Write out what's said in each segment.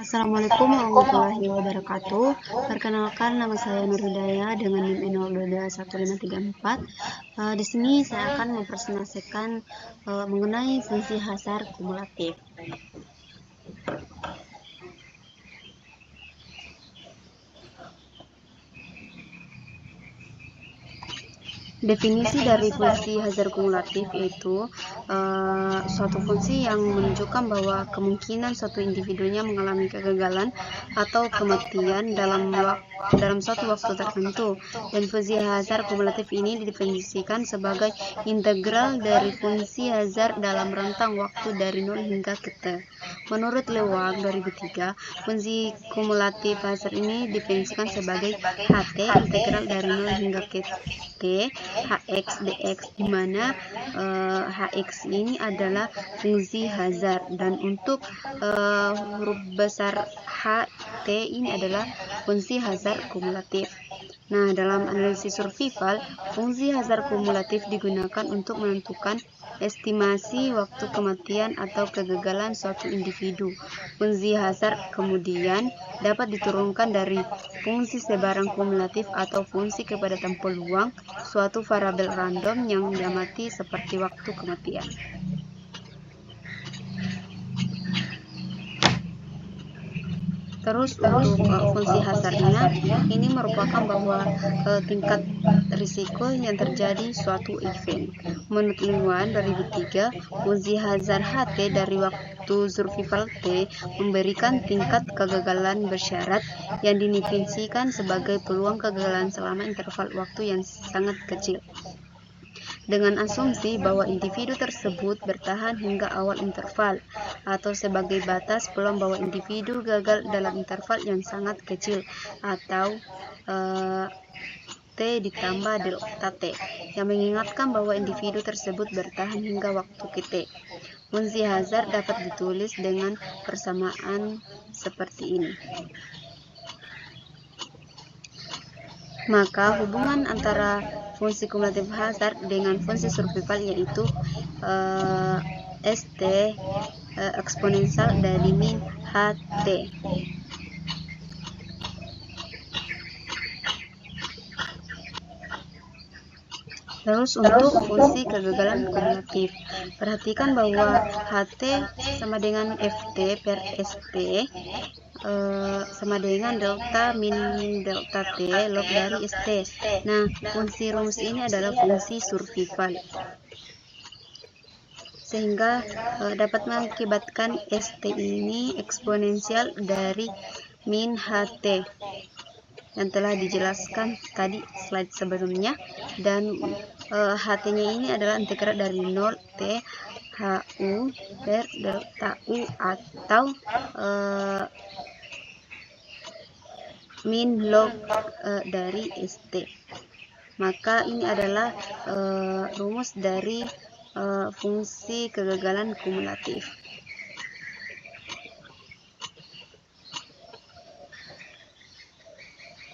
Assalamualaikum warahmatullahi wabarakatuh. Perkenalkan, nama saya Nur Hidayah dengan NIM 0221534. Di sini saya akan mempresentasikan mengenai fungsi Hazard kumulatif. Definisi dari fungsi Hazard kumulatif yaitu suatu fungsi yang menunjukkan bahwa kemungkinan suatu individunya mengalami kegagalan atau kematian dalam suatu waktu tertentu, dan fungsi Hazard kumulatif ini didefinisikan sebagai integral dari fungsi Hazard dalam rentang waktu dari 0 hingga T. Menurut Lewag 2003, fungsi kumulatif Hazard ini didefinisikan sebagai HT integral dari 0 hingga T Hx dx, di mana Hx ini adalah fungsi Hazard, dan untuk huruf besar Ht ini adalah fungsi Hazard kumulatif. Nah, dalam analisis survival, fungsi Hazard kumulatif digunakan untuk menentukan estimasi waktu kematian atau kegagalan suatu individu. Fungsi Hazard kemudian dapat diturunkan dari fungsi sebarang kumulatif atau fungsi kepadatan peluang suatu variabel random yang diamati seperti waktu kematian. Terus untuk fungsi hazardnya ini merupakan bahwa tingkat risiko yang terjadi suatu event. Menurut Lewag 2003, fungsi hazard HT dari waktu survival T memberikan tingkat kegagalan bersyarat yang didefinisikan sebagai peluang kegagalan selama interval waktu yang sangat kecil, dengan asumsi bahwa individu tersebut bertahan hingga awal interval, atau sebagai batas peluang bahwa individu gagal dalam interval yang sangat kecil, atau T ditambah delta T, yang mengingatkan bahwa individu tersebut bertahan hingga waktu T. Fungsi Hazard dapat ditulis dengan persamaan seperti ini. Maka hubungan antara fungsi kumulatif Hazard dengan fungsi survival yaitu St eksponensial dari min Ht. Terus untuk fungsi kegagalan kumulatif, perhatikan bahwa Ht sama dengan Ft per St sama dengan delta min delta T log dari St. Nah, fungsi rumus ini adalah fungsi survival, sehingga dapat mengakibatkan St ini eksponensial dari min Ht yang telah dijelaskan tadi slide sebelumnya, dan Ht-nya ini adalah integral dari 0 T Hu per delta U atau min log dari St. Maka ini adalah rumus dari fungsi kegagalan kumulatif.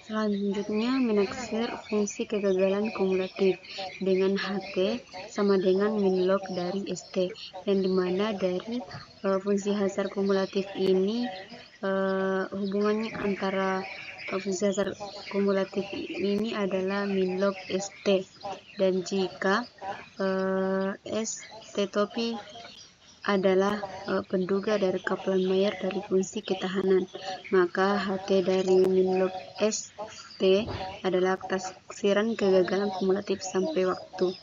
Selanjutnya, menaksir fungsi kegagalan kumulatif dengan Ht sama dengan min log dari St, yang dimana dari fungsi Hazard kumulatif ini hubungannya antara fungsi Hazard kumulatif ini adalah min log St, dan jika St topi adalah penduga dari Kaplan-Meier dari fungsi ketahanan, maka Ht dari min log St adalah taksiran kegagalan kumulatif sampai waktu,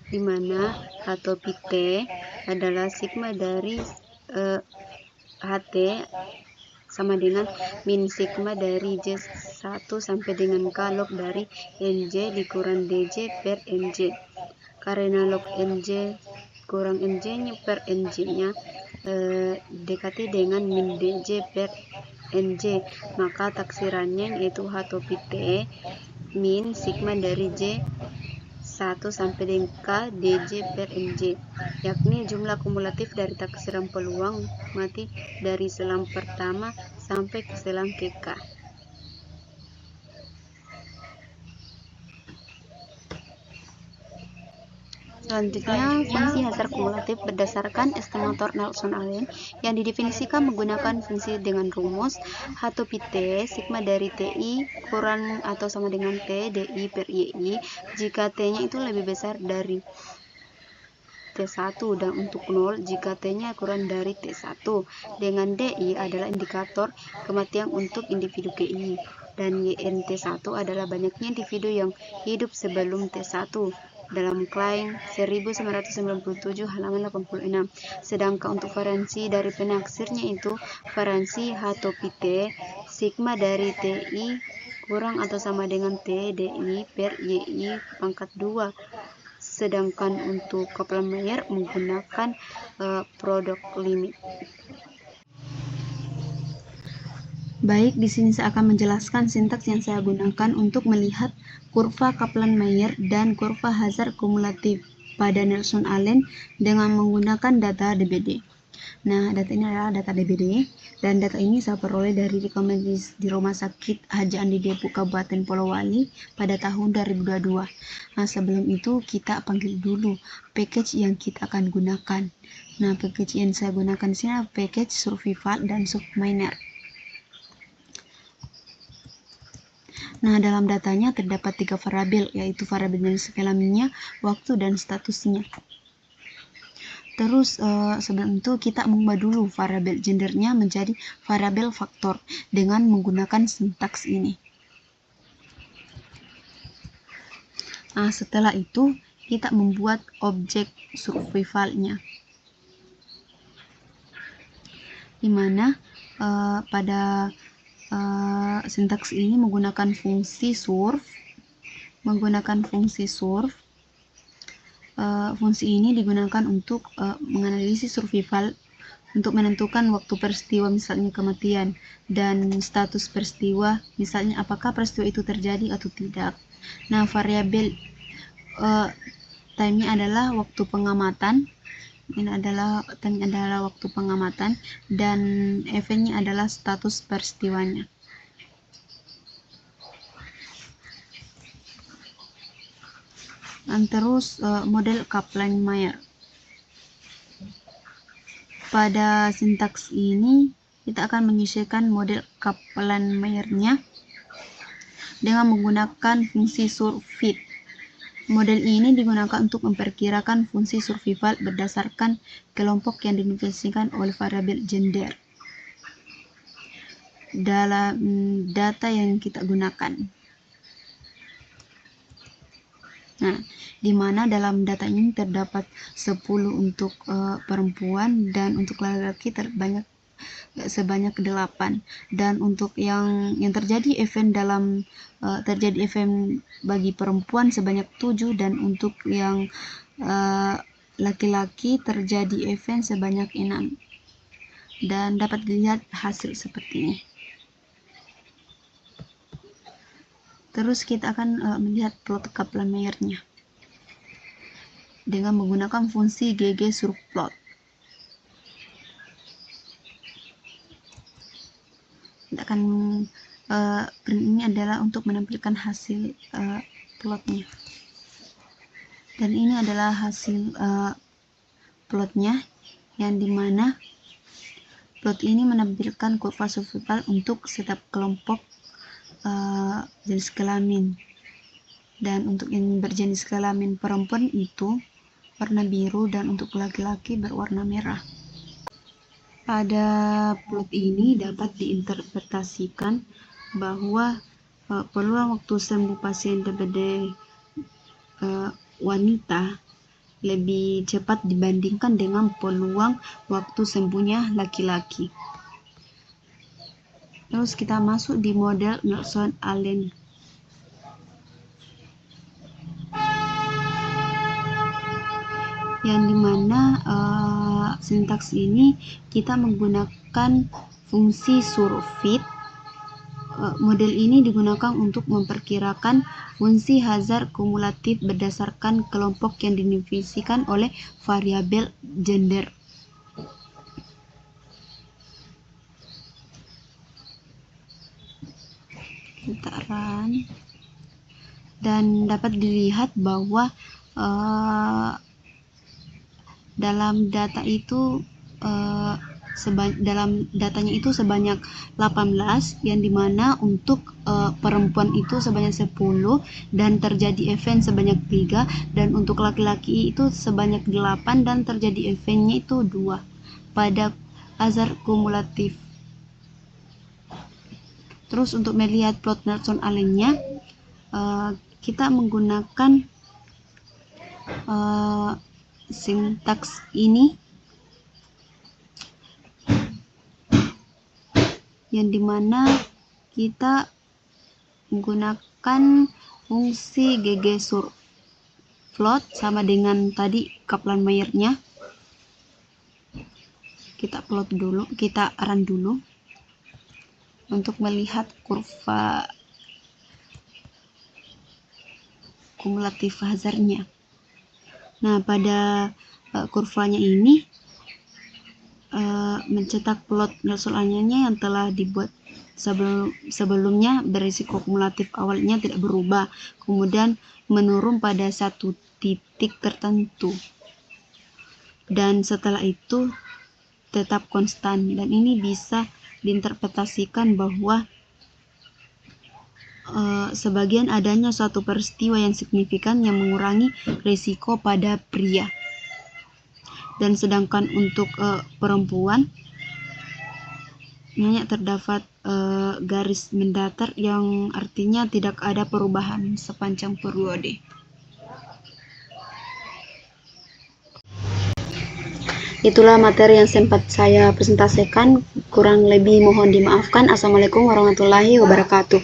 di mana H topi T adalah sigma dari Ht sama dengan min sigma dari J1 sampai dengan K log dari Nj dikurang Dj per Nj, karena log Nj kurang Nj-nya per Nj-nya dekati dengan min Dj per Nj, maka taksirannya yaitu H topi T min sigma dari J1 sampai dengan K Dj per Nj, yakni jumlah kumulatif dari taksiran peluang mati dari selang pertama sampai ke selang ke K. Selanjutnya, fungsi Hazard kumulatif berdasarkan estimator Nelson-Allen yang didefinisikan menggunakan fungsi dengan rumus H to Pi T, sigma dari TI kurang atau sama dengan T DI per YI jika T-nya itu lebih besar dari T1 dan untuk 0 jika T-nya kurang dari T1, dengan DI adalah indikator kematian untuk individu GI dan YNT1 adalah banyaknya individu yang hidup sebelum T1 dalam Klein 1997 halaman 86. Sedangkan untuk variansi dari penaksirnya itu variansi H to Pi T sigma dari TI kurang atau sama dengan T DI per YI pangkat 2. Sedangkan untuk Kaplan-Meier menggunakan produk limit. Baik, di sini saya akan menjelaskan sintaks yang saya gunakan untuk melihat kurva Kaplan-Meier dan kurva Hazard kumulatif pada Nelson-Allen dengan menggunakan data DBD. Nah, data ini adalah data DBD dan data ini saya peroleh dari rekomendasi di Rumah Sakit Haji Andi Depok Kabupaten Polowali pada tahun 2022. Nah, sebelum itu kita panggil dulu package yang kita akan gunakan. Nah, package yang saya gunakan di sini adalah package survival dan subminer. Nah, dalam datanya terdapat 3 variabel, yaitu variabel jenis kelaminnya, waktu, dan statusnya. Terus sebelum itu kita mengubah dulu variabel gendernya menjadi variabel faktor dengan menggunakan sintaks ini. Nah, setelah itu kita membuat objek survivalnya, dimana pada sintaks ini menggunakan fungsi surv. Fungsi ini digunakan untuk menganalisis survival untuk menentukan waktu peristiwa, misalnya kematian, dan status peristiwa, misalnya apakah peristiwa itu terjadi atau tidak. Nah, variabel time-nya adalah waktu pengamatan. Ini adalah waktu pengamatan dan event-nya adalah status peristiwanya. Dan terus model Kaplan-Meier. Pada sintaks ini kita akan menyesuaikan model Kaplan-Meier-nya dengan menggunakan fungsi survit. Model ini digunakan untuk memperkirakan fungsi survival berdasarkan kelompok yang didefinisikan oleh variabel gender dalam data yang kita gunakan. Nah, di mana dalam data ini terdapat 10 untuk perempuan dan untuk laki-laki sebanyak 8, dan untuk yang terjadi event bagi perempuan sebanyak 7, dan untuk yang laki-laki terjadi event sebanyak 6, dan dapat dilihat hasil seperti ini. Terus kita akan melihat plot Kaplan-Meier-nya dengan menggunakan fungsi GG surplot. Kita akan print ini adalah untuk menampilkan hasil plotnya, dan ini adalah hasil plotnya, yang dimana plot ini menampilkan kurva survival untuk setiap kelompok jenis kelamin, dan untuk yang berjenis kelamin perempuan itu warna biru dan untuk laki-laki berwarna merah. Pada plot ini dapat diinterpretasikan bahwa peluang waktu sembuh pasien DBD wanita lebih cepat dibandingkan dengan peluang waktu sembuhnya laki-laki. Terus kita masuk di model Nelson-Allen. Yang dimana sintaks ini kita menggunakan fungsi survit. Model ini digunakan untuk memperkirakan fungsi Hazard kumulatif berdasarkan kelompok yang didefinisikan oleh variabel gender. Kita run, dan dapat dilihat bahwa dalam data itu dalam datanya itu sebanyak 18, yang dimana untuk perempuan itu sebanyak 10 dan terjadi event sebanyak 3, dan untuk laki-laki itu sebanyak 8 dan terjadi eventnya itu 2 pada hazard kumulatif. Terus untuk melihat plot Nelson-Allen-nya, kita menggunakan sintaks ini, yang dimana kita menggunakan fungsi Gegensur plot sama dengan tadi Kaplan-Meiernya. Kita plot dulu, kita run dulu untuk melihat kurva kumulatif hazardnya. Nah, pada kurvanya ini mencetak plot Nelson-Allen-nya yang telah dibuat sebelumnya berisiko kumulatif awalnya tidak berubah, kemudian menurun pada satu titik tertentu, dan setelah itu tetap konstan. Dan ini bisa diinterpretasikan bahwa sebagian adanya suatu peristiwa yang signifikan yang mengurangi risiko pada pria. Dan sedangkan untuk perempuan hanya terdapat garis mendatar yang artinya tidak ada perubahan sepanjang periode. Itulah materi yang sempat saya presentasikan, kurang lebih mohon dimaafkan. Assalamualaikum warahmatullahi wabarakatuh.